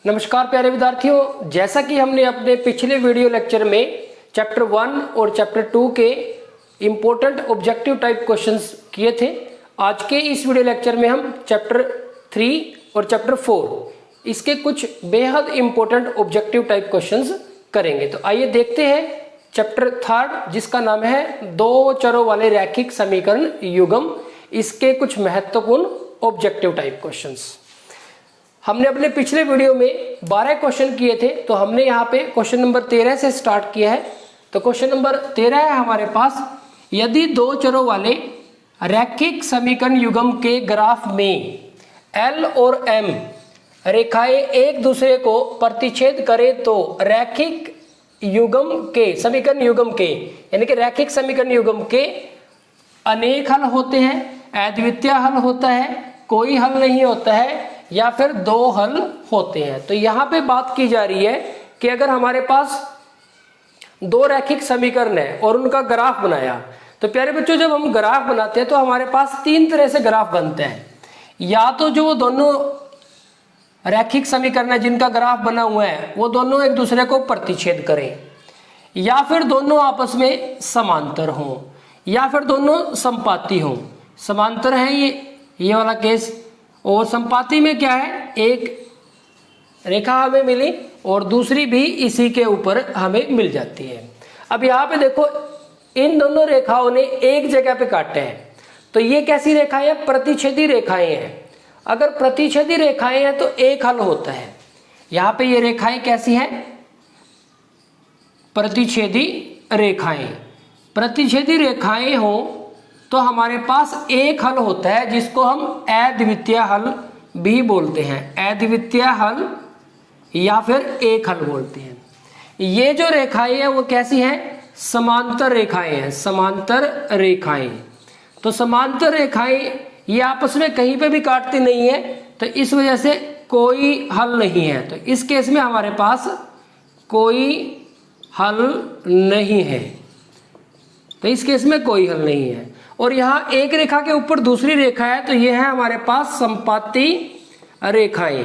नमस्कार प्यारे विद्यार्थियों, जैसा कि हमने अपने पिछले वीडियो लेक्चर में चैप्टर 1 और चैप्टर 2 के इम्पोर्टेंट ऑब्जेक्टिव टाइप क्वेश्चंस किए थे। आज के इस वीडियो लेक्चर में हम चैप्टर 3 और चैप्टर 4 इसके कुछ बेहद इम्पोर्टेंट ऑब्जेक्टिव टाइप क्वेश्चंस करेंगे। तो आइए देखते हैं चैप्टर 3 जिसका नाम है दो चरों वाले रैखिक समीकरण युग्म, इसके कुछ महत्वपूर्ण ऑब्जेक्टिव टाइप क्वेश्चंस। हमने अपने पिछले वीडियो में 12 क्वेश्चन किए थे, तो हमने यहाँ पे क्वेश्चन नंबर 13 से स्टार्ट किया है। तो क्वेश्चन नंबर 13 है हमारे पास, यदि दो चरों वाले रैखिक समीकरण युग्म के ग्राफ में L और M रेखाएं एक दूसरे को प्रतिच्छेद करें तो रैखिक युग्म के समीकरण युग्म के यानी कि रैखिक समीकरण युग्म के अनेक हल होते हैं, अद्वितीय हल होता है, कोई हल नहीं होता है या फिर दो हल होते हैं। तो यहाँ पे बात की जा रही है कि अगर हमारे पास दो रैखिक समीकरण है और उनका ग्राफ बनाया, तो प्यारे बच्चों जब हम ग्राफ बनाते हैं तो हमारे पास तीन तरह से ग्राफ बनते हैं। या तो जो दोनों रैखिक समीकरण है जिनका ग्राफ बना हुआ है वो दोनों एक दूसरे को प्रतिच्छेद करें, या फिर दोनों आपस में समांतर हों, या फिर दोनों संपाती हों। समांतर है ये वाला केस, और संपाती में क्या है, एक रेखा हमें मिली और दूसरी भी इसी के ऊपर हमें मिल जाती है। अब यहाँ पे देखो, इन दोनों रेखाओं ने एक जगह पे काटे हैं, तो ये कैसी रेखाएं हैं, प्रतिच्छेदी रेखाएं हैं। अगर प्रतिच्छेदी रेखाएं हैं तो एक हल होता है। यहाँ पे ये रेखाएं कैसी हैं, प्रतिच्छेदी रेखाएं। प्रतिच्छेदी रेखाएं हो तो हमारे पास एक हल होता है जिसको हम अद्वितीय हल भी बोलते हैं, अद्वितीय हल या फिर एक हल बोलते हैं। ये जो रेखाएं हैं वो कैसी हैं, समांतर रेखाएं हैं, समांतर रेखाएं। तो समांतर रेखाएं ये आपस में कहीं पे भी काटती नहीं है, तो इस वजह से कोई हल नहीं है। तो इस केस में हमारे पास कोई हल नहीं है, तो इस केस में कोई हल नहीं है। और यहाँ एक रेखा के ऊपर दूसरी रेखा है, तो ये है हमारे पास संपाती रेखाएं।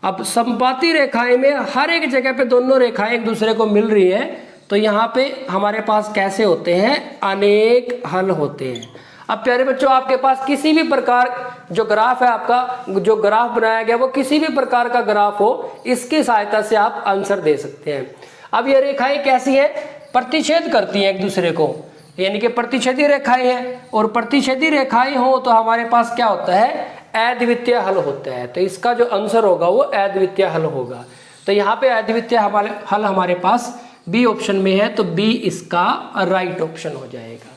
अब संपाती रेखाएं में हर एक जगह पे दोनों रेखाएं एक दूसरे को मिल रही है, तो यहाँ पे हमारे पास कैसे होते हैं, अनेक हल होते हैं। अब प्यारे बच्चों आपके पास किसी भी प्रकार जो ग्राफ है, आपका जो ग्राफ बनाया गया वो किसी भी प्रकार का ग्राफ हो, इसकी सहायता से आप आंसर दे सकते हैं। अब ये रेखाएं कैसी है, प्रतिच्छेद करती हैं एक दूसरे को, यानी कि प्रतिच्छेदी रेखाएं हैं, और प्रतिच्छेदी रेखाएं हो तो हमारे पास क्या होता है, अद्वितीय हल होता है। तो इसका जो आंसर होगा वो अद्वितीय हल होगा। तो यहाँ पे अद्वितीय हल हमारे पास बी ऑप्शन में है, तो बी इसका राइट ऑप्शन हो जाएगा।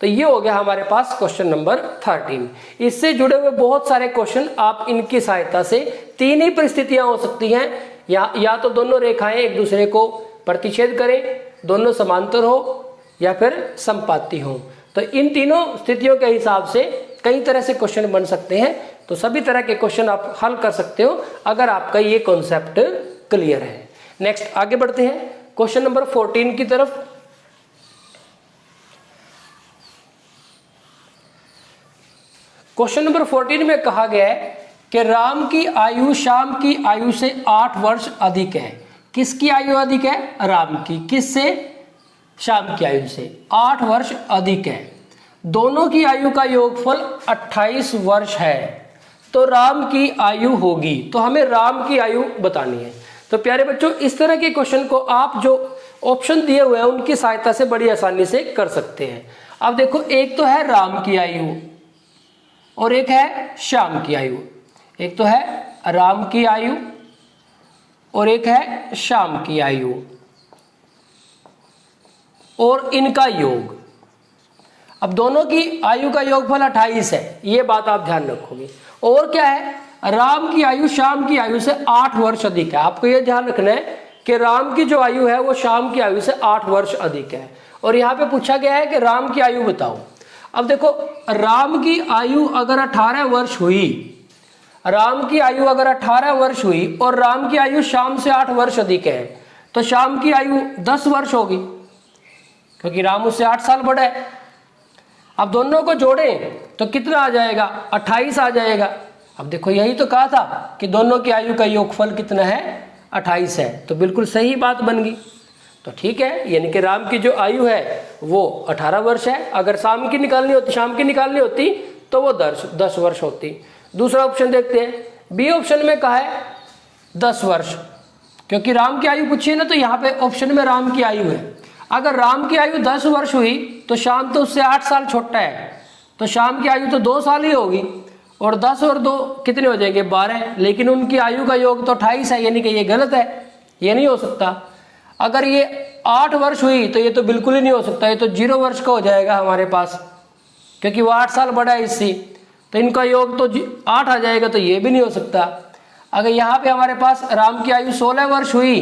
तो ये हो गया हमारे पास क्वेश्चन नंबर 13। इससे जुड़े हुए बहुत सारे क्वेश्चन आप इनकी सहायता से, तीन ही परिस्थितियां हो सकती हैं, या तो दोनों रेखाएं एक दूसरे को प्रतिच्छेद करें, दोनों समांतर हो, या फिर संपाती हो। तो इन तीनों स्थितियों के हिसाब से कई तरह से क्वेश्चन बन सकते हैं। तो सभी तरह के क्वेश्चन आप हल कर सकते हो अगर आपका ये कॉन्सेप्ट क्लियर है। नेक्स्ट आगे बढ़ते हैं क्वेश्चन नंबर 14 की तरफ। क्वेश्चन नंबर 14 में कहा गया है कि राम की आयु श्याम की आयु से 8 वर्ष अधिक है। किसकी आयु अधिक है, राम की। किससे, श्याम की आयु से 8 वर्ष अधिक है। दोनों की आयु का योगफल 28 वर्ष है, तो राम की आयु होगी। तो हमें राम की आयु बतानी है। तो प्यारे बच्चों इस तरह के क्वेश्चन को आप जो ऑप्शन दिए हुए हैं उनकी सहायता से बड़ी आसानी से कर सकते हैं। अब देखो, एक तो है राम की आयु और एक है श्याम की आयु। एक तो है राम की आयु और एक है श्याम की आयु, और इनका योग। अब दोनों की आयु का योगफल 28 है, ये बात आप ध्यान रखोगे। और क्या है, राम की आयु श्याम की आयु से 8 वर्ष अधिक है। आपको ये ध्यान रखना है कि राम की जो आयु है वो श्याम की आयु से 8 वर्ष अधिक है। और यहाँ पे पूछा गया है कि राम की आयु बताओ। अब देखो, राम की आयु अगर 18 वर्ष हुई, राम की आयु अगर 18 वर्ष हुई और राम की आयु श्याम से 8 वर्ष अधिक है, तो श्याम की आयु 10 वर्ष होगी, क्योंकि राम उससे 8 साल बड़ा है। अब दोनों को जोड़ें तो कितना आ जाएगा, 28 आ जाएगा। अब देखो यही तो कहा था कि दोनों की आयु का योगफल कितना है, 28 है, तो बिल्कुल सही बात बन गई। तो ठीक है, यानी कि राम की जो आयु है वो 18 वर्ष है। अगर शाम की निकालनी होती तो वो 10 वर्ष होती। दूसरा ऑप्शन देखते हैं, बी ऑप्शन में कहा है 10 वर्ष, क्योंकि राम की आयु पूछी है ना, तो यहाँ पे ऑप्शन में राम की आयु है। अगर राम की आयु 10 वर्ष हुई तो श्याम तो उससे 8 साल छोटा है, तो श्याम की आयु तो 2 साल ही होगी, और 10 और 2 कितने हो जाएंगे, 12। लेकिन उनकी आयु का योग तो 28 है, यानी कि ये गलत है, ये नहीं हो सकता। अगर ये 8 वर्ष हुई तो ये तो बिल्कुल ही नहीं हो सकता, ये तो 0 वर्ष का हो जाएगा हमारे पास, क्योंकि वो 8 साल बड़ा है इससे, तो इनका योग तो 8 आ जाएगा, तो ये भी नहीं हो सकता। अगर यहाँ पे हमारे पास राम की आयु 16 वर्ष हुई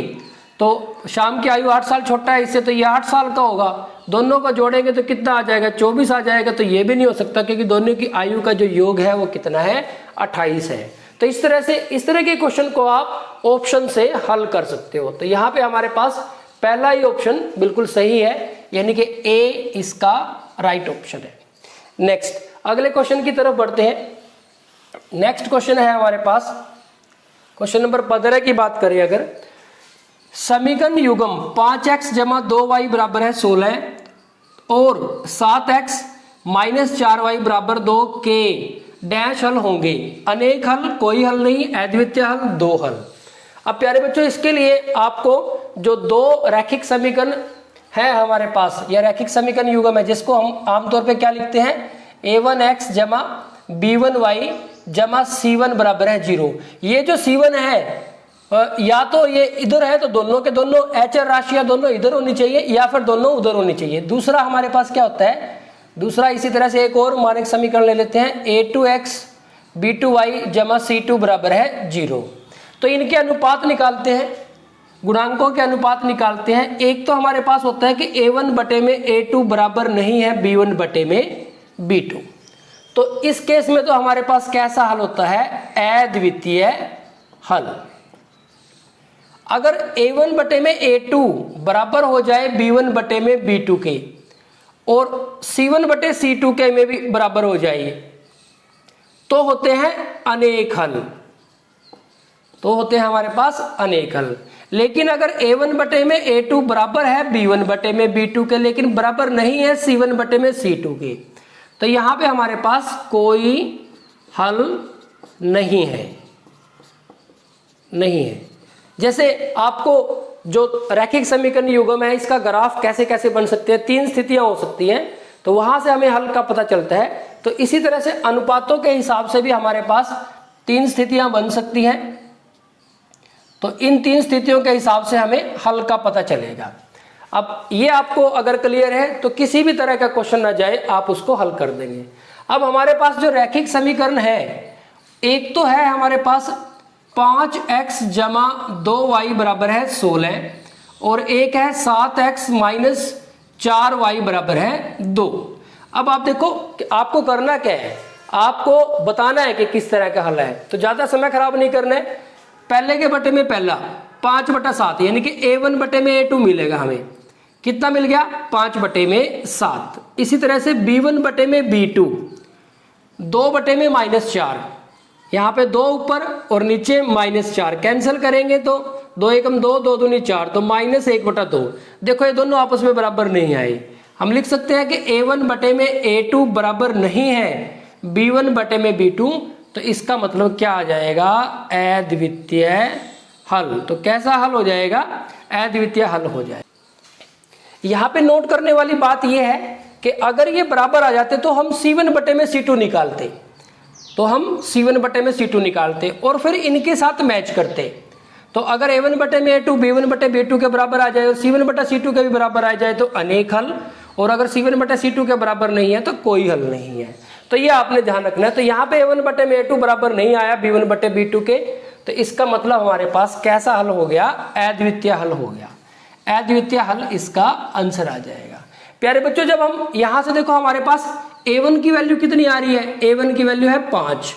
तो श्याम की आयु 8 साल छोटा है इससे, तो ये 8 साल का होगा। दोनों का जोड़ेंगे तो कितना आ जाएगा, 24 आ जाएगा, तो ये भी नहीं हो सकता, क्योंकि दोनों की आयु का जो योग है वो कितना है, 28 है। तो इस तरह के क्वेश्चन को आप ऑप्शन से हल कर सकते हो। तो यहाँ पे हमारे पास पहला ही ऑप्शन बिल्कुल सही है, यानी कि ए इसका राइट ऑप्शन है। नेक्स्ट अगले क्वेश्चन की तरफ बढ़ते हैं। नेक्स्ट क्वेश्चन है हमारे पास, क्वेश्चन नंबर 15 की बात करें अगर, समीकरण युग्म 5x जमा 2y बराबर है 16 और 7x माइनस 4y बराबर 2 के डैश हल होंगे, अनेक हल, कोई हल नहीं, अद्वितीय हल, 2 हल। अब प्यारे बच्चों, इसके लिए आपको जो 2 रैखिक समीकरण है हमारे पास, या रैखिक समीकरण युग्म है, जिसको हम आमतौर पे क्या लिखते हैं, a1x जमा b1y जमा c1 बराबर है 0। ये जो c1 है, या तो ये इधर है तो दोनों के दोनों एचर राशियां दोनों इधर होनी चाहिए, या फिर दोनों उधर होनी चाहिए। दूसरा हमारे पास क्या होता है, दूसरा इसी तरह से एक और मानक समीकरण ले लेते हैं, a2x b2y जमा c2 बराबर है 0। तो इनके अनुपात निकालते हैं, गुणांकों के अनुपात निकालते हैं। एक तो हमारे पास होता है कि a1 बटे में a2 बराबर नहीं है b1 बटे में b2। तो इस केस में तो हमारे पास कैसा हल होता है, अद्वितीय हल। अगर a1 बटे में a2 बराबर हो जाए b1 बटे में b2 के, और c1 बटे c2 के में भी बराबर हो जाए, तो होते हैं अनेक हल, तो होते हैं हमारे पास अनेक हल। लेकिन अगर a1 बटे में a2 बराबर है b1 बटे में b2 के, लेकिन बराबर नहीं है c1 बटे में c2 के, तो यहां पे हमारे पास कोई हल नहीं है, नहीं है। जैसे आपको जो रैखिक समीकरण युग्म है, इसका ग्राफ कैसे कैसे बन सकते हैं, 3 स्थितियां हो सकती हैं, तो वहां से हमें हल का पता चलता है। तो इसी तरह से अनुपातों के हिसाब से भी हमारे पास 3 स्थितियां बन सकती हैं। तो इन 3 स्थितियों के हिसाब से हमें हल का पता चलेगा। अब ये आपको अगर क्लियर है तो किसी भी तरह का क्वेश्चन ना जाए, आप उसको हल कर देंगे। अब हमारे पास जो रैखिक समीकरण है, एक तो है हमारे पास 5x जमा 2y बराबर है 16, और एक है 7x माइनस 4y बराबर है 2। अब आप देखो कि आपको करना क्या है, आपको बताना है कि किस तरह का हल है। तो ज्यादा समय खराब नहीं करना है, पहले के बटे में पहला 5/7, यानी कि a1 बटे में a2 मिलेगा हमें, कितना मिल गया, 5 बटे में 7। इसी तरह से b1 बटे में b2 2 बटे में -4, यहाँ पे 2 ऊपर और नीचे -4, कैंसिल करेंगे तो 2 एकम 2, 2 दूनी 4, तो -1/2। देखो ये दोनों आपस में बराबर नहीं आए, हम लिख सकते हैं कि a1 बटे में a2 बराबर नहीं है b1 बटे में b2, तो इसका मतलब क्या आ जाएगा, अद्वितीय हल। तो कैसा हल हो जाएगा, अद्वितीय हल हो जाएगा। यहाँ पे नोट करने वाली बात यह है कि अगर ये बराबर आ जाते तो हम c1 बटे में c2 निकालते, तो हम c1 बटे में c2 निकालते और फिर इनके साथ मैच करते। तो अगर a1 बटे में a2 b1 बटे b2 के बराबर आ जाए और c1 बटा c2 के भी बराबर आ जाए तो अनेक हल, और अगर c1 बटे c2 के बराबर नहीं है तो कोई हल नहीं है। तो ये आपने ध्यान रखना है। तो यहाँ पे a1 बटे में a2 बराबर नहीं आया b1 बटे b2 के, तो इसका मतलब हमारे पास कैसा हल हो गया, अद्वितीय हल हो गया। अद्वितीय हल इसका आंसर आ जाएगा। प्यारे बच्चों, जब हम यहां से देखो हमारे पास a1 की वैल्यू कितनी आ रही है, a1 की वैल्यू है 5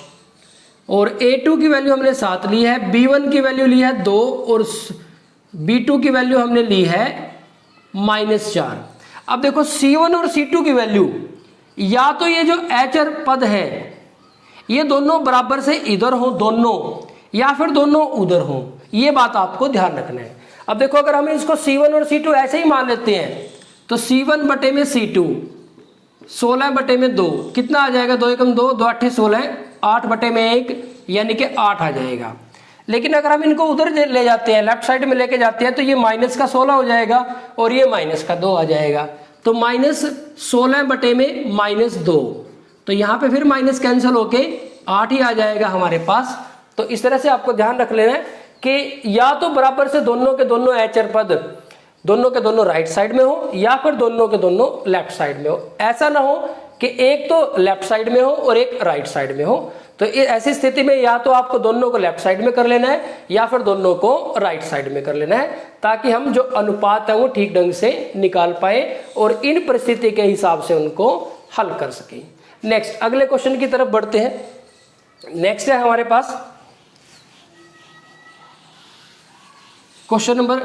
और a2 की वैल्यू हमने 7 ली है, b1 की वैल्यू ली है 2 और b2 की वैल्यू हमने ली है -4। अब देखो c1 और c2 की वैल्यू, या तो ये जो एचर पद है ये दोनों बराबर से इधर हो दोनों, या फिर दोनों उधर हो, ये बात आपको ध्यान रखना है। अब देखो अगर हम इसको C1 और C2 ऐसे ही मान लेते हैं तो C1 बटे में C2 16 बटे में 2 कितना आ जाएगा, 2 एकम 2, 2 8 16, 8 बटे में 1 यानी कि 8 आ जाएगा। लेकिन अगर हम इनको उधर ले जाते हैं, लेफ्ट साइड में लेके जाते हैं, तो ये माइनस का 16 हो जाएगा और ये माइनस का 2 आ जाएगा। तो -16 बटे में -2, तो यहाँ पे फिर माइनस कैंसिल होके 8 ही आ जाएगा हमारे पास। तो इस तरह से आपको ध्यान रख लेना है कि या तो बराबर से दोनों के दोनों अचर पद दोनों के दोनों राइट साइड में हो, या फिर दोनों के दोनों लेफ्ट साइड में हो। ऐसा ना हो कि एक तो लेफ्ट साइड में हो और एक राइट साइड में हो। तो ऐसी स्थिति में या तो आपको दोनों को लेफ्ट साइड में कर लेना है या फिर दोनों को राइट साइड में कर लेना है, ताकि हम जो अनुपात है वो ठीक ढंग से निकाल पाए और इन परिस्थिति के हिसाब से उनको हल कर सकें। नेक्स्ट अगले क्वेश्चन की तरफ बढ़ते हैं। नेक्स्ट है हमारे पास क्वेश्चन नंबर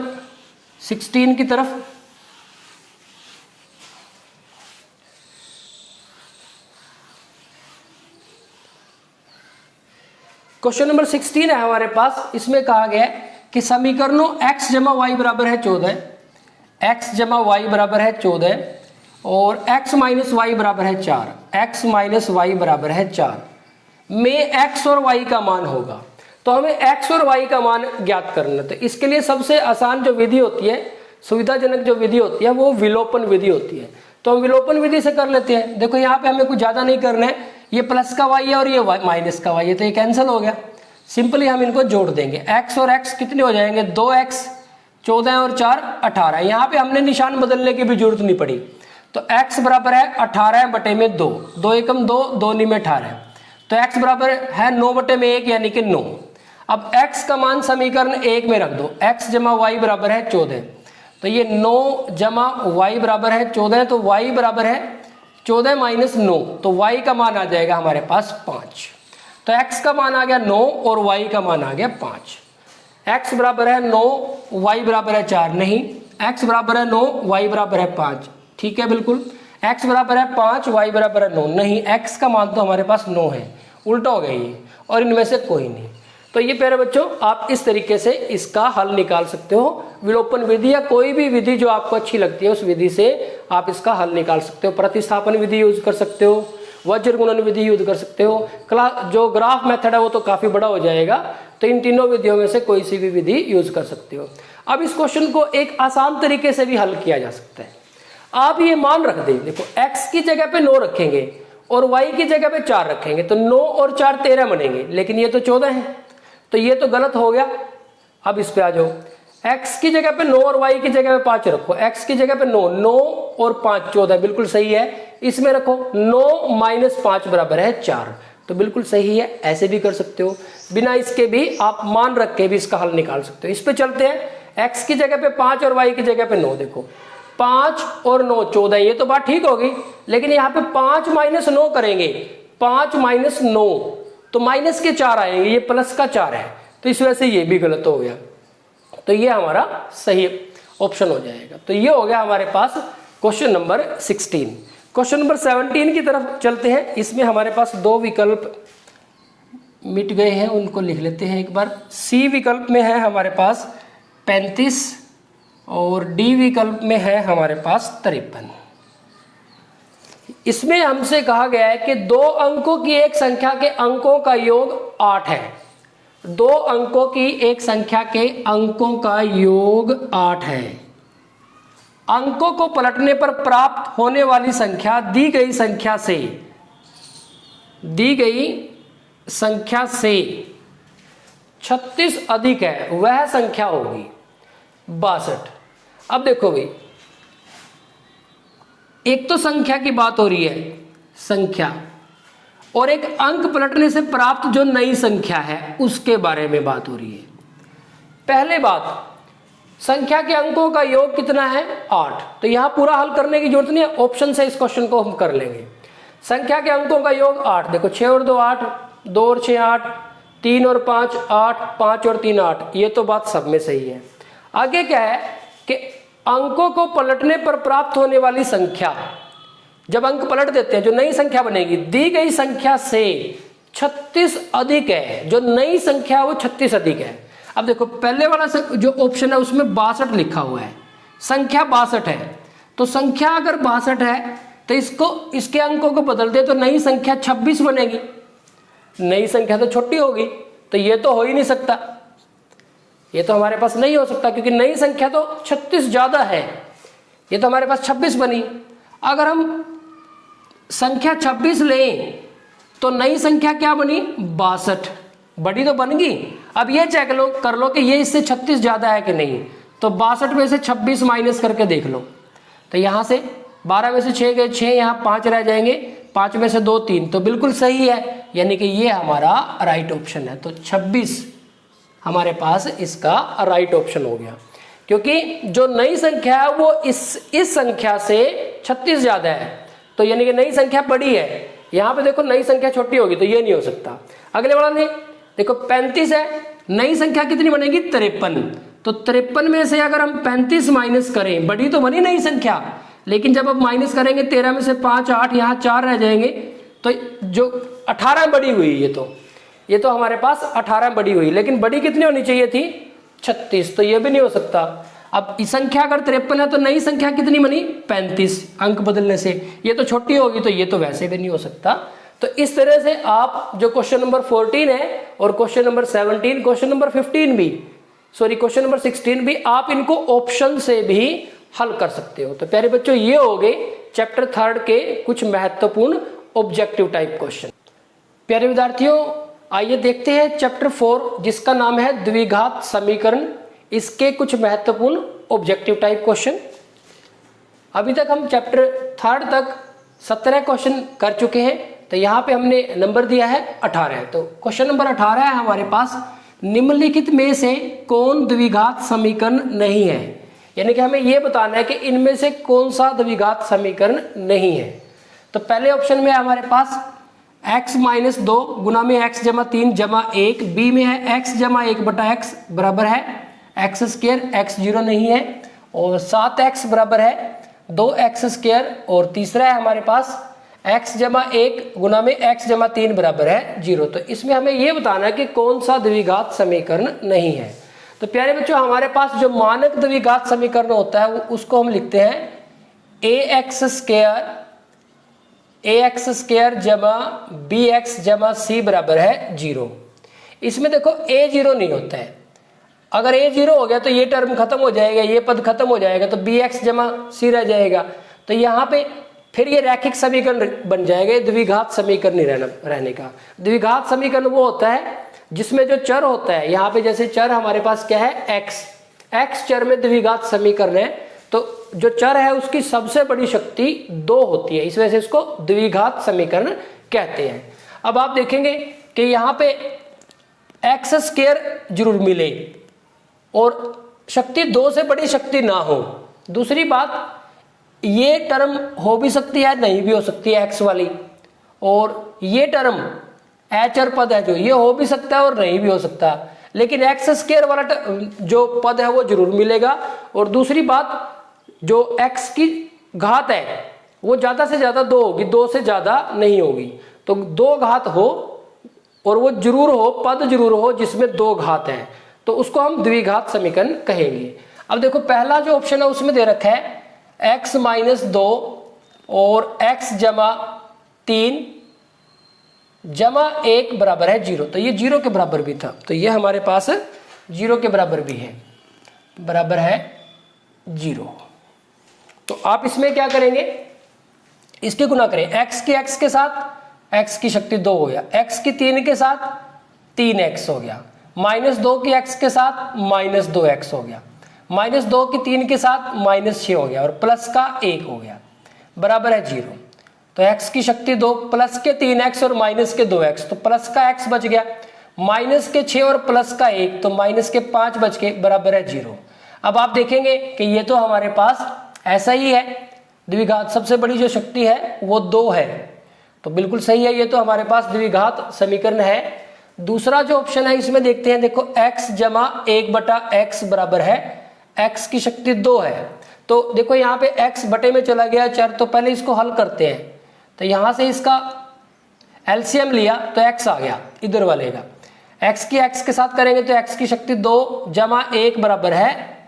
16 की तरफ। क्वेश्चन नंबर 16 है हमारे पास। इसमें कहा गया है कि समीकरणों x जमा वाई बराबर है 14, x जमा वाई बराबर है 14 और x माइनस वाई बराबर है 4, x माइनस वाई बराबर है 4 में x और y का मान होगा। तो हमें x और y का मान ज्ञात करना। तो इसके लिए सबसे आसान जो विधि होती है, सुविधाजनक जो विधि होती है, वो विलोपन विधि होती है। तो हम विलोपन विधि से कर लेते हैं। देखो यहाँ पे हमें कुछ ज्यादा नहीं करना है, ये प्लस का y है और ये माइनस का y है, तो ये कैंसिल हो गया। सिंपली हम इनको जोड़ देंगे, x और x कितने हो जाएंगे, 2x 14 और 4 18। यहाँ पे हमने निशान बदलने की भी जरूरत नहीं पड़ी। तो x बराबर है 18 बटे में 2, 2 एकम 2, 2 नी में 18, तो x बराबर है 9 बटे में 1 यानी कि 9। अब x का मान समीकरण 1 में रख दो, x जमा वाई बराबर है 14, तो ये 9 जमा वाई बराबर है 14, तो y बराबर है 14 माइनस 9, तो y का मान आ जाएगा हमारे पास 5। तो x का मान आ गया 9 और y का मान आ गया 5। x बराबर है 9, y बराबर है 4, नहीं, x बराबर है 9, y बराबर है 5, ठीक है बिल्कुल। x बराबर है 5, y बराबर है 9, नहीं, x का मान तो हमारे पास 9 है, उल्टा हो गया ये, और इनमें से कोई नहीं। तो ये प्यारे बच्चों आप इस तरीके से इसका हल निकाल सकते हो। विलोपन विधि या कोई भी विधि जो आपको अच्छी लगती है उस विधि से आप इसका हल निकाल सकते हो। प्रतिस्थापन विधि यूज कर सकते हो, वज्र गुणन विधि यूज कर सकते हो, जो ग्राफ मेथड है वो तो काफी बड़ा हो जाएगा। तो इन तीनों विधियों में से कोई सी भी विधि यूज कर सकते हो। अब इस क्वेश्चन को एक आसान तरीके से भी हल किया जा सकता है। आप ये मान रख दें, देखो x की जगह पे 9 रखेंगे और y की जगह पे 4 रखेंगे, तो 9 और 4 13 बनेंगे, लेकिन ये तो 14 है, तो ये तो गलत हो गया। अब इस पे आ जाओ, x की जगह पे 9 और y की जगह पे 5 रखो, x की जगह पे 9, 9 और 5 14, बिल्कुल सही है। इसमें रखो 9 माइनस 5 बराबर है 4, तो बिल्कुल सही है। ऐसे भी कर सकते हो, बिना इसके भी आप मान रख के भी इसका हल निकाल सकते हो। इस पे चलते हैं, x की जगह पे 5 और y की जगह पे 9, देखो 5 और 9 14, ये तो बात ठीक होगी, लेकिन यहाँ पे 5 माइनस 9 करेंगे, 5 माइनस 9 तो माइनस के 4 आएंगे, ये प्लस का 4 है, तो इस वजह से ये भी गलत हो गया। तो ये हमारा सही ऑप्शन हो जाएगा। तो ये हो गया हमारे पास क्वेश्चन नंबर 16। क्वेश्चन नंबर 17 की तरफ चलते हैं। इसमें हमारे पास 2 विकल्प मिट गए हैं, उनको लिख लेते हैं एक बार। सी विकल्प में है हमारे पास 35 और डी विकल्प में है हमारे पास 53। इसमें हमसे कहा गया है कि 2 अंकों की एक संख्या के अंकों का योग 8 है। 2 अंकों की एक संख्या के अंकों का योग 8 है। अंकों को पलटने पर प्राप्त होने वाली संख्या दी गई संख्या से 36 अधिक है, वह संख्या होगी 62। अब देखो भाई, एक तो संख्या की बात हो रही है, संख्या, और एक अंक पलटने से प्राप्त जो नई संख्या है उसके बारे में बात हो रही है। पहले बात, संख्या के अंकों का योग कितना है 8, तो यहां पूरा हल करने की जरूरत नहीं है, ऑप्शन से इस क्वेश्चन को हम कर लेंगे। संख्या के अंकों का योग 8, देखो 6 और 2 8, 2 और 6 8, 3 और 5 8, 5 और 3 8, ये तो बात सब में सही है। आगे क्या है कि अंकों को पलटने पर प्राप्त होने वाली संख्या, जब अंक पलट देते हैं जो नई संख्या बनेगी, दी गई संख्या से 36 अधिक है, जो नई संख्या है वो 36 अधिक है। अब देखो पहले वाला जो ऑप्शन है उसमें 62 लिखा हुआ है, संख्या 62 है, तो संख्या अगर 62 है तो इसके अंकों को बदल दे तो नई संख्या 26 बनेगी। नई संख्या तो छोटी होगी, तो ये तो हो ही नहीं सकता, ये तो हमारे पास नहीं हो सकता, क्योंकि नई संख्या तो 36 ज्यादा है, ये तो हमारे पास 26 बनी। अगर हम संख्या 26 लें तो नई संख्या क्या बनी, 62, बड़ी तो बन गई। अब ये चेक कर लो कि ये इससे 36 ज्यादा है कि नहीं, तो 62 में से 26 माइनस करके देख लो, तो यहां से 12 में से 6 गए 6, यहाँ 5 रह जाएंगे, 5 में से 2 3, तो बिल्कुल सही है, यानी कि ये हमारा राइट ऑप्शन है। तो 26 हमारे पास इसका राइट ऑप्शन हो गया, क्योंकि जो नई संख्या है वो इस संख्या से 36 ज्यादा है, तो यानी कि नई संख्या बड़ी है। यहाँ पे देखो नई संख्या छोटी होगी, तो ये नहीं हो सकता। अगले वाला देखो 35 है, नई संख्या कितनी बनेगी, 53, तो 53 में से अगर हम 35 माइनस करें, बड़ी तो बनी नई संख्या, लेकिन जब अब माइनस करेंगे 13 में से 5 8, यहाँ 4 रह जाएंगे, तो जो 18 बड़ी हुई, ये तो हमारे पास 18 बड़ी हुई, लेकिन बड़ी कितनी होनी चाहिए थी, 36, तो ये भी नहीं हो सकता। अब इस संख्या अगर 53 है तो नई संख्या कितनी बनी, 35, अंक बदलने से, ये तो छोटी होगी, तो ये तो वैसे भी नहीं हो सकता। तो इस तरह से आप जो क्वेश्चन नंबर 14 है और क्वेश्चन नंबर 17, क्वेश्चन नंबर 15 भी, सॉरी क्वेश्चन नंबर 16 भी, आप इनको ऑप्शन से भी हल कर सकते हो। तो प्यारे बच्चों, ये हो गए चैप्टर 3 के कुछ महत्वपूर्ण ऑब्जेक्टिव टाइप क्वेश्चन। प्यारे विद्यार्थियों, आइए देखते हैं चैप्टर 4 जिसका नाम है द्विघात समीकरण, इसके कुछ महत्वपूर्ण ऑब्जेक्टिव टाइप क्वेश्चन। अभी तक हम चैप्टर 3 तक 17 क्वेश्चन कर चुके हैं, तो यहाँ पे हमने नंबर दिया है 18। तो क्वेश्चन नंबर 18 है हमारे पास, निम्नलिखित में से कौन द्विघात समीकरण नहीं है, यानी कि हमें यह बताना है कि इनमें से कौन सा द्विघात समीकरण नहीं है। तो पहले ऑप्शन में हमारे पास x - 2 गुना में x जमा 3 जमा 1, बी में है x जमा 1 बटा x बराबर है x स्क्वायर, x 0 नहीं है, और 7x बराबर है 2x स्क्वायर, और तीसरा है हमारे पास x जमा 1 गुना में x जमा 3 बराबर है 0। तो इसमें हमें यह बताना है कि कौन सा द्विघात समीकरण नहीं है। तो प्यारे बच्चों, हमारे पास जो मानक द्विघात समीकरण होता है उसको हम लिखते हैं ax स्क्वायर जमा bx जमा c बराबर है 0। इसमें देखो a 0 नहीं होता है, अगर a 0 हो गया तो ये टर्म खत्म हो जाएगा, ये पद खत्म हो जाएगा, तो bx जमा c रह जाएगा। तो यहाँ पे फिर ये रैखिक समीकरण बन जाएगा, ये द्विघात समीकरण नहीं रहने का। द्विघात समीकरण वो होता है जिसमें जो चर होता है, यहाँ पे जैसे चर हमारे पास क्या है, x चर में द्विघात समीकरण है, तो जो चर है उसकी सबसे बड़ी शक्ति 2 होती है, इस वजह से इसको द्विघात समीकरण कहते हैं। अब आप देखेंगे कि यहाँ पे x स्क्वायर जरूर मिले और शक्ति 2 से बड़ी शक्ति ना हो। दूसरी बात, ये टर्म हो भी सकती है, नहीं भी हो सकती है x वाली, और ये टर्म अचर पद है जो, ये हो भी सकता है और नहीं भी हो सकता, लेकिन x स्क्वायर वाला जो पद है वो जरूर मिलेगा। और दूसरी बात, जो x की घात है वो ज्यादा से ज्यादा 2 होगी, 2 से ज्यादा नहीं होगी। तो 2 घात हो और वो जरूर हो, पद जरूर हो जिसमें 2 घात है, तो उसको हम द्विघात समीकरण कहेंगे। अब देखो पहला जो ऑप्शन है उसमें दे रखा है x - 2 और x जमा 3 जमा 1 बराबर है 0, तो ये 0 के बराबर भी था, तो ये हमारे पास 0 के बराबर भी है, बराबर है 0। तो आप इसमें क्या करेंगे, इसके गुना करें, x के साथ x की शक्ति 2 हो गया, x की 3 के साथ 3x हो गया, -2 की x के साथ -2x हो गया, -2 की 3 के साथ -6 हो गया, और प्लस का 1 हो गया, बराबर है 0। तो x की शक्ति 2, प्लस के 3x और माइनस के 2x, तो प्लस का x बच गया, माइनस के 6 और प्लस का 1, तो माइनस के 5 बच के बराबर है 0। अब आप देखेंगे कि ये तो हमारे पास ऐसा ही है, द्विघात सबसे बड़ी जो शक्ति है वो 2 है, तो बिल्कुल सही है, ये तो हमारे पास द्विघात समीकरण है। दूसरा जो ऑप्शन है इसमें देखते हैं, देखो x जमा 1 बटा x बराबर है x की शक्ति 2 है, तो देखो यहाँ पे x बटे में चला गया चर, तो पहले इसको हल करते हैं। तो यहाँ से इसका एलसीएम लिया तो x आ गया इधर वाले का, x की x के साथ करेंगे तो x की शक्ति 2 जमा 1 बराबर है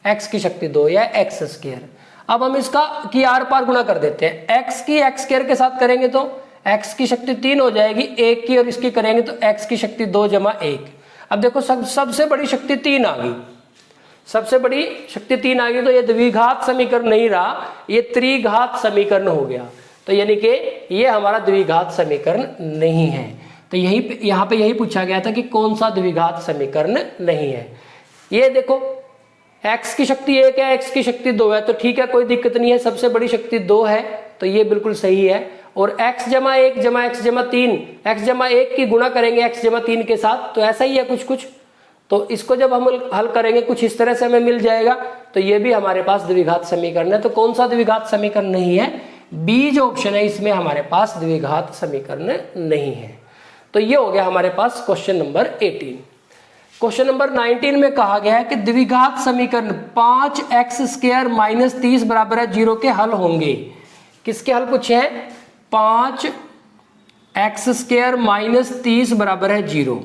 x की शक्ति 2 या x स्क्वायर। अब हम इसका की आर पार गुणा कर देते हैं, x की x स्क्वायर के साथ करेंगे तो x की शक्ति 3 हो जाएगी, 1 की और इसकी करेंगे तो x की शक्ति 2 जमा 1। अब देखो सबसे बड़ी शक्ति 3 आ गई, सबसे बड़ी शक्ति 3 आ गई, तो ये द्विघात समीकरण नहीं रहा, ये त्रिघात समीकरण हो गया। तो यानी कि ये हमारा द्विघात समीकरण नहीं है। तो यहाँ पे यही पूछा गया था कि कौन सा द्विघात समीकरण नहीं है। ये देखो x की शक्ति 1 है, x की शक्ति 2 है, तो ठीक है, कोई दिक्कत नहीं है, सबसे बड़ी शक्ति 2 है, तो ये बिल्कुल सही है। और x जमा 1 जमा x जमा 3, x जमा 1 की गुणा करेंगे x जमा 3 के साथ, तो ऐसा ही है कुछ। तो इसको जब हम हल करेंगे कुछ इस तरह से हमें मिल जाएगा, तो ये भी हमारे पास द्विघात समीकरण है। तो कौन सा द्विघात समीकरण नहीं है? बी जो ऑप्शन है इसमें हमारे पास द्विघात समीकरण नहीं है। तो ये हो गया हमारे पास क्वेश्चन नंबर 18। क्वेश्चन नंबर 19 में कहा गया है कि द्विघात समीकरण 5x² - 30 बराबर है 0 के हल होंगे। किसके हल पूछे हैं? 5x² - 30 बराबर है 0।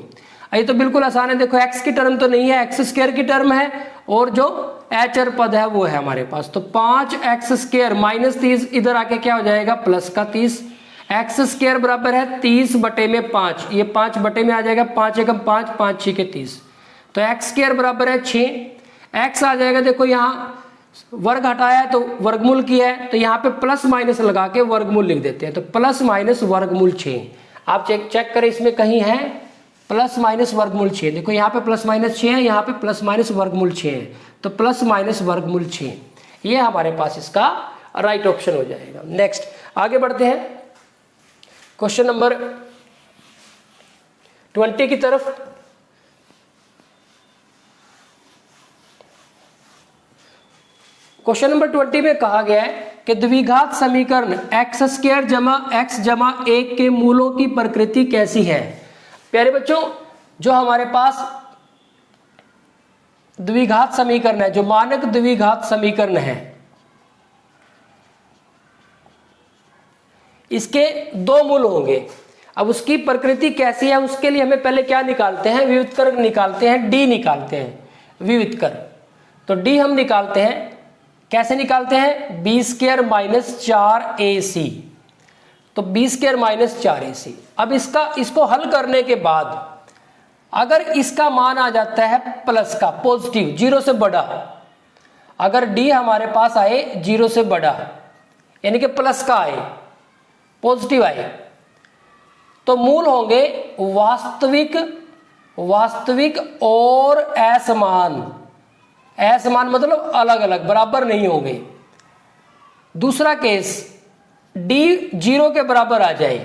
ये तो बिल्कुल आसान है, देखो x की टर्म तो नहीं है, x² की टर्म है और जो अचर पद है वो है हमारे पास। तो 5x² - 30 इधर आके क्या हो जाएगा? प्लस का 30। x² बराबर है 30 बटे में 5, ये 5 बटे में आ जाएगा, 5 एकम 5, 5 6 के 30। तो x² बराबर है 6, x आ जाएगा, देखो यहाँ वर्ग हटाया तो वर्गमूल किया है, तो यहाँ पे प्लस माइनस लगा के वर्गमूल लिख देते हैं। तो प्लस माइनस वर्गमूल 6, आप चेक करें इसमें कहीं है प्लस माइनस वर्गमूल 6, देखो यहाँ पे प्लस माइनस 6 है, यहाँ पे प्लस माइनस वर्गमूल 6 है, तो प्लस माइनस वर्गमूल 6 ये हमारे पास इसका राइट ऑप्शन हो जाएगा। नेक्स्ट आगे बढ़ते हैं क्वेश्चन नंबर 20 की तरफ। क्वेश्चन नंबर 20 में कहा गया है कि द्विघात समीकरण x² जमा x जमा 1 के मूलों की प्रकृति कैसी है। प्यारे बच्चों, जो हमारे पास द्विघात समीकरण है, जो मानक द्विघात समीकरण है, इसके 2 मूल होंगे। अब उसकी प्रकृति कैसी है उसके लिए हमें पहले क्या निकालते हैं? विवितकर निकालते हैं, डी निकालते हैं, विवितकर। तो डी हम निकालते हैं, कैसे निकालते हैं? b² - 4ac। तो b² - 4ac। अब इसको हल करने के बाद अगर इसका मान आ जाता है प्लस का, पॉजिटिव, 0 से बड़ा, अगर d हमारे पास आए 0 से बड़ा यानी कि प्लस का आए, पॉजिटिव आए, तो मूल होंगे वास्तविक और असमान। असमान मतलब अलग अलग, बराबर नहीं होंगे। दूसरा केस d 0 के बराबर आ जाए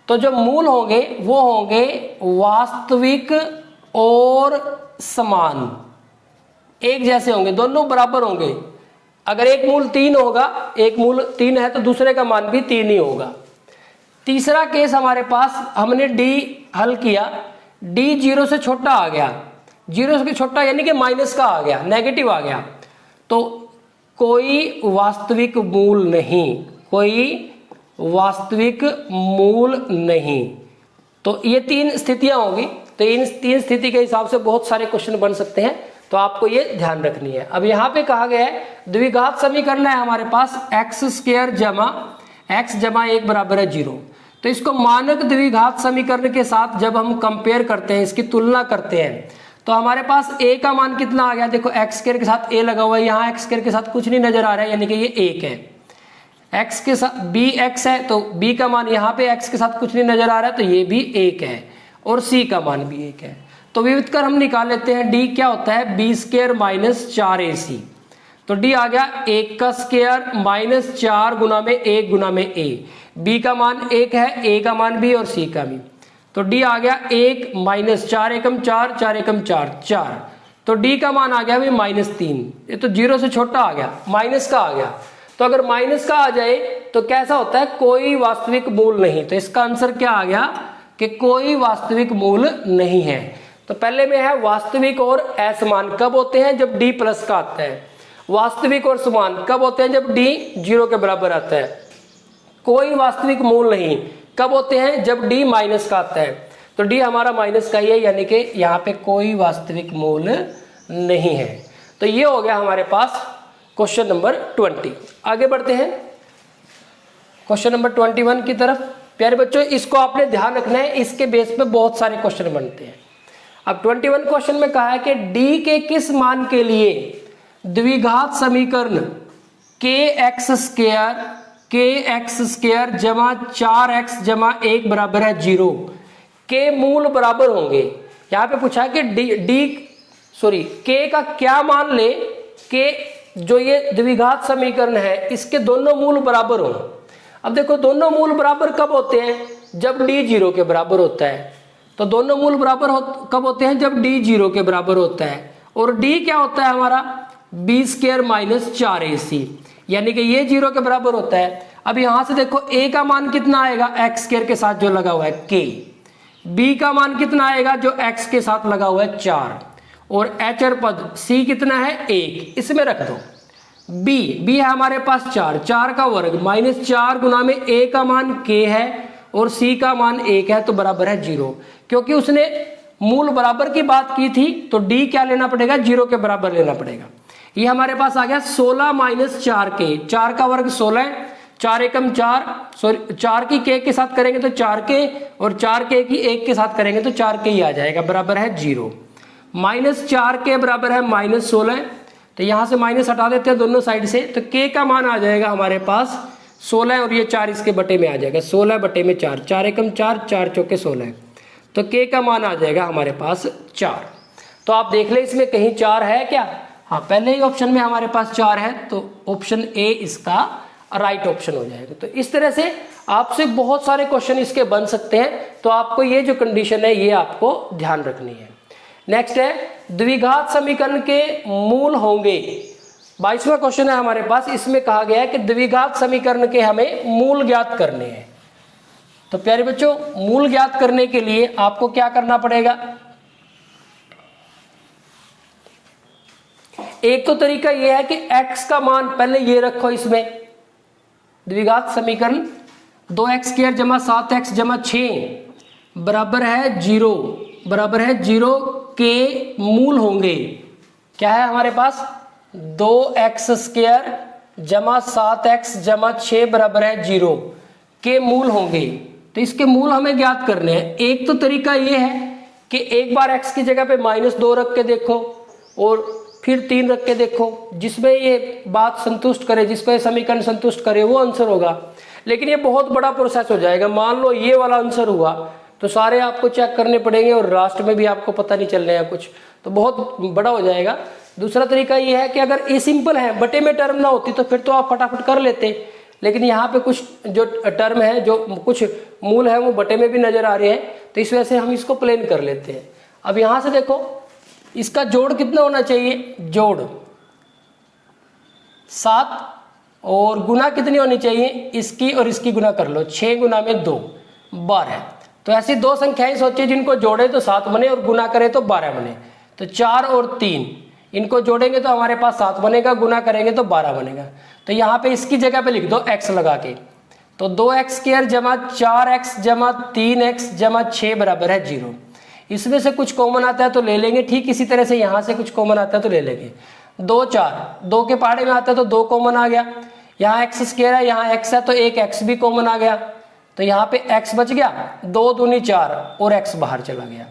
तो जो मूल होंगे वो होंगे वास्तविक और समान, एक जैसे होंगे, दोनों बराबर होंगे। अगर एक मूल 3 होगा, एक मूल 3 है तो दूसरे का मान भी 3 ही होगा। तीसरा केस हमारे पास, हमने d हल किया, d 0 से छोटा आ गया, 0 से छोटा यानी कि माइनस का आ गया, नेगेटिव आ गया, तो कोई वास्तविक मूल नहीं, कोई वास्तविक मूल नहीं। तो ये 3 स्थितियां होगी। तो इन 3 स्थिति के हिसाब से बहुत सारे क्वेश्चन बन सकते हैं, तो आपको ये ध्यान रखनी है। अब यहाँ पे कहा गया है द्विघात समीकरण है हमारे पास x² जमा x जमा 1 बराबर है 0। तो इसको मानक द्विघात समीकरण के साथ जब हम कंपेयर करते हैं, इसकी तुलना करते हैं, तो हमारे पास a का मान कितना आ गया? देखो x² के साथ a लगा हुआ है, यहाँ x² के साथ कुछ नहीं नजर आ रहा है, यानी कि ये 1 है। x के साथ b x है, तो b का मान यहाँ पे x के साथ कुछ नहीं नजर आ रहा है, तो ये भी 1 है, और c का मान भी 1 है। तो विविधकर हम निकाल लेते हैं, d क्या होता है? b² - 4ac। तो d आ गया 1 का स्क्वायर माइनस 4 गुना में 1 गुना में a। b का मान 1 है, a का मान भी और c का भी। तो d आ गया 1 - 4 एकम 4, 4 एकम 4, 4। तो d का मान आ गया भी -3। ये तो 0 से छोटा आ गया, माइनस का आ गया। तो अगर माइनस का आ जाए तो कैसा होता है? कोई वास्तविक मूल नहीं। तो इसका आंसर क्या आ गया कि कोई वास्तविक मूल नहीं है। तो पहले में है वास्तविक और असमान कब होते हैं? जब d प्लस का आता है। वास्तविक और समान कब होते हैं? जब d 0 के बराबर आता है। कोई वास्तविक मूल नहीं, कब होते हैं? जब डी माइनस का आता है। तो डी हमारा माइनस का ही है, यानी कि यहाँ पे कोई वास्तविक मूल नहीं है। तो ये हो गया हमारे पास क्वेश्चन नंबर 20। आगे बढ़ते हैं क्वेश्चन नंबर 21 की तरफ। प्यारे बच्चों, इसको आपने ध्यान रखना है, इसके बेस पे बहुत सारे क्वेश्चन बनते हैं। अब 21 क्वेश्चन में कहा है कि डी के किस मान के लिए द्विघात समीकरण के एक्स स्क्वायर जमा 4x जमा 1 बराबर है 0 के मूल बराबर होंगे। यहाँ पे पूछा है कि के का क्या मान ले के जो ये द्विघात समीकरण है इसके दोनों मूल बराबर हो। अब देखो, दोनों मूल बराबर कब होते हैं? जब डी 0 के बराबर होता है। तो दोनों मूल बराबर कब होते हैं? जब डी 0 के बराबर होता है। और डी क्या होता है हमारा? बी स्क्वायर माइनस 4ac, यानी कि ये 0 के बराबर होता है। अब यहां से देखो, a का मान कितना आएगा? एक्स स्क्वायर के साथ जो लगा हुआ है k। b का मान कितना आएगा? जो x के साथ लगा हुआ है 4। और अचर पद c कितना है? 1, इसमें रख दो। b है हमारे पास 4 का वर्ग माइनस 4 गुना में a का मान k है और c का मान 1 है, तो बराबर है 0। क्योंकि उसने मूल बराबर की बात की थी, तो d क्या लेना पड़ेगा? 0 के बराबर लेना पड़ेगा। ये हमारे पास आ गया 16 माइनस 4k, 4 का वर्ग 16, 4 एकम 4, सॉरी 4 की k के साथ करेंगे तो 4k, और 4k की 1 के साथ करेंगे तो 4k ही आ जाएगा, बराबर है 0। माइनस 4k बराबर है माइनस 16, तो यहां से माइनस हटा देते हैं दोनों साइड से, तो k का मान आ जाएगा हमारे पास 16, और ये 4 इसके बटे में आ जाएगा, 16 बटे में 4, 4 एकम 4, 4 चौके 16, तो k का मान आ जाएगा हमारे पास 4। तो आप देख ले इसमें कहीं 4 है क्या? हाँ, पहले ही ऑप्शन में हमारे पास 4 है, तो ऑप्शन ए इसका राइट ऑप्शन हो जाएगा। तो इस तरह से आपसे बहुत सारे क्वेश्चन इसके बन सकते हैं। तो आपको ये जो कंडीशन है ये आपको ध्यान रखनी है। नेक्स्ट है, द्विघात समीकरण के मूल होंगे। 22वां क्वेश्चन है हमारे पास। इसमें कहा गया है कि द्विघात समीकरण के हमें मूल ज्ञात करने हैं। तो प्यारे बच्चों, मूल ज्ञात करने के लिए आपको क्या करना पड़ेगा? एक तो तरीका यह है कि x का मान पहले ये रखो, इसमें द्विघात समीकरण 2x स्क्वायर जमा 7x जमा 6 बराबर है 0 के मूल होंगे। क्या है हमारे पास? 2x स्क्वायर जमा 7x जमा 6 बराबर है 0 के मूल होंगे। तो इसके मूल हमें ज्ञात करने हैं। एक तो तरीका ये है कि एक बार x की जगह पे -2 रख के देखो और फिर 3 रख के देखो, जिसमें ये बात संतुष्ट करे, जिसमें समीकरण संतुष्ट करे वो आंसर होगा। लेकिन ये बहुत बड़ा प्रोसेस हो जाएगा। मान लो ये वाला आंसर हुआ तो सारे आपको चेक करने पड़ेंगे और लास्ट में भी आपको पता नहीं चल रहा है कुछ, तो बहुत बड़ा हो जाएगा। दूसरा तरीका ये है कि अगर ये सिंपल है, बटे में टर्म ना होती तो फिर तो आप फटाफट कर लेते, लेकिन यहाँ पे कुछ जो टर्म है, जो कुछ मूल है वो बटे में भी नजर आ रहे हैं, तो इस वजह से हम इसको प्लेन कर लेते हैं। अब यहाँ से देखो, इसका जोड़ कितना होना चाहिए? जोड़ 7 और गुना कितनी होनी चाहिए? इसकी और इसकी गुना कर लो, 6 गुना में 2 12। तो ऐसी दो संख्याएं सोचिए जिनको जोड़े तो 7 बने और गुना करें तो 12 बने। तो 4 और 3 इनको जोड़ेंगे तो हमारे पास 7 बनेगा, गुना करेंगे तो 12 बनेगा। तो यहाँ पे इसकी जगह पे लिख दो x लगा के, तो 2x स्क्वायर जमा 4x जमा 3x जमा 6 बराबर है 0। इसमें से कुछ कॉमन आता है तो ले लेंगे, ठीक इसी तरह से यहाँ से कुछ कॉमन आता है तो ले लेंगे। 2 4 2 के पहाड़े में आता है तो 2 कॉमन आ गया। यहाँ x स्क्वायर है, यहाँ x है तो एक x भी कॉमन आ गया, तो यहाँ पे x बच गया, 2 दूनी 4 और x बाहर चला गया।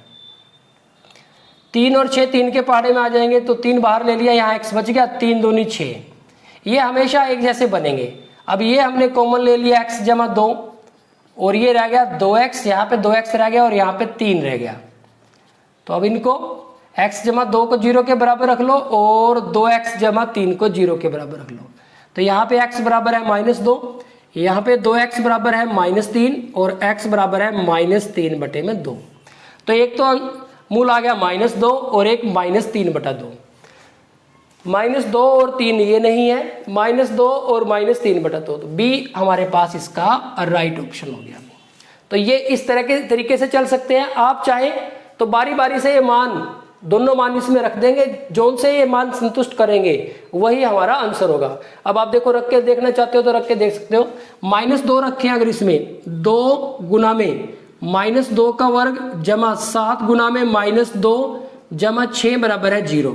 3 और 6 3 के पहाड़े में आ जाएंगे तो 3 बाहर ले लिया, यहाँ x बच गया, 3 दूनी 6। ये हमेशा एक जैसे बनेंगे। अब ये हमने कॉमन ले लिया x जमा 2 और ये रह गया 2x, यहाँ पे 2x रह गया और यहाँ पे 3 रह गया। तो अब इनको x जमा 2 को 0 के बराबर रख लो और 2x जमा 3 को 0 के बराबर रख लो। तो यहाँ पे x बराबर है -2, यहाँ पे 2x बराबर है -3 और x बराबर है -3 बटे में 2। तो एक तो मूल आ गया -2 और एक -3/2। -2 और 3 ये नहीं है, -2 और -3/2, तो B हमारे पास इसका राइट ऑप्शन हो गया। तो ये इस तरह के तरीके से चल सकते हैं। आप चाहे तो बारी बारी से ये मान दोनों मान इसमें रख देंगे, जोन से ये मान संतुष्ट करेंगे वही हमारा आंसर होगा। अब आप देखो रख के देखना चाहते हो तो रख के देख सकते हो। -2 रखे अगर इसमें 2 गुना में -2 का वर्ग जमा 7 गुना में -2 जमा 6 बराबर है 0।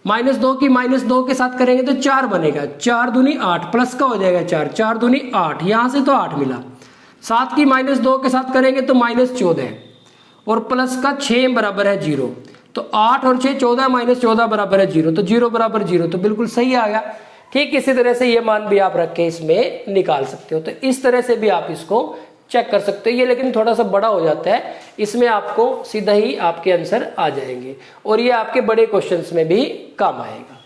-2 की -2 के साथ करेंगे तो 4 बनेगा, 4 दूनी 8 प्लस का हो जाएगा 4, 4 दूनी 8, यहां से तो 8 मिला। 7 की -2 के साथ करेंगे तो -14 और प्लस का 6 बराबर है 0। तो 8 और 6 14, -14 बराबर है 0, तो 0 बराबर 0, तो बिल्कुल सही आ गया। ठीक इसी तरह से ये मान भी आप रख के इसमें निकाल सकते हो। तो इस तरह से भी आप इसको चेक कर सकते हो। ये लेकिन थोड़ा सा बड़ा हो जाता है, इसमें आपको सीधा ही आपके आंसर आ जाएंगे और ये आपके बड़े क्वेश्चंस में भी काम आएगा।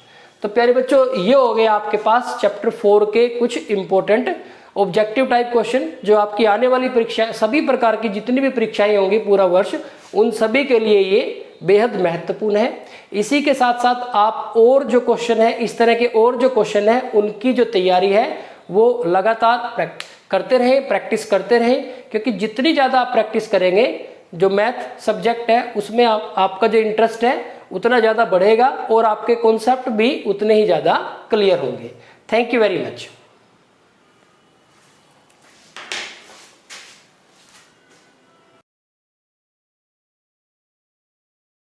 तो प्यारे बच्चों, ये हो गया आपके पास चैप्टर 4 के कुछ इंपॉर्टेंट ऑब्जेक्टिव टाइप क्वेश्चन जो आपकी आने वाली परीक्षा, सभी प्रकार की जितनी भी परीक्षाएं होंगी पूरा वर्ष, उन सभी के लिए ये बेहद महत्वपूर्ण है। इसी के साथ साथ आप और जो क्वेश्चन है, इस तरह के और जो क्वेश्चन है, उनकी जो तैयारी है वो लगातार करते रहें, प्रैक्टिस करते रहें, क्योंकि जितनी ज़्यादा आप प्रैक्टिस करेंगे, जो मैथ सब्जेक्ट है उसमें आपका जो इंटरेस्ट है उतना ज़्यादा बढ़ेगा और आपके कॉन्सेप्ट भी उतने ही ज़्यादा क्लियर होंगे। Thank you very much.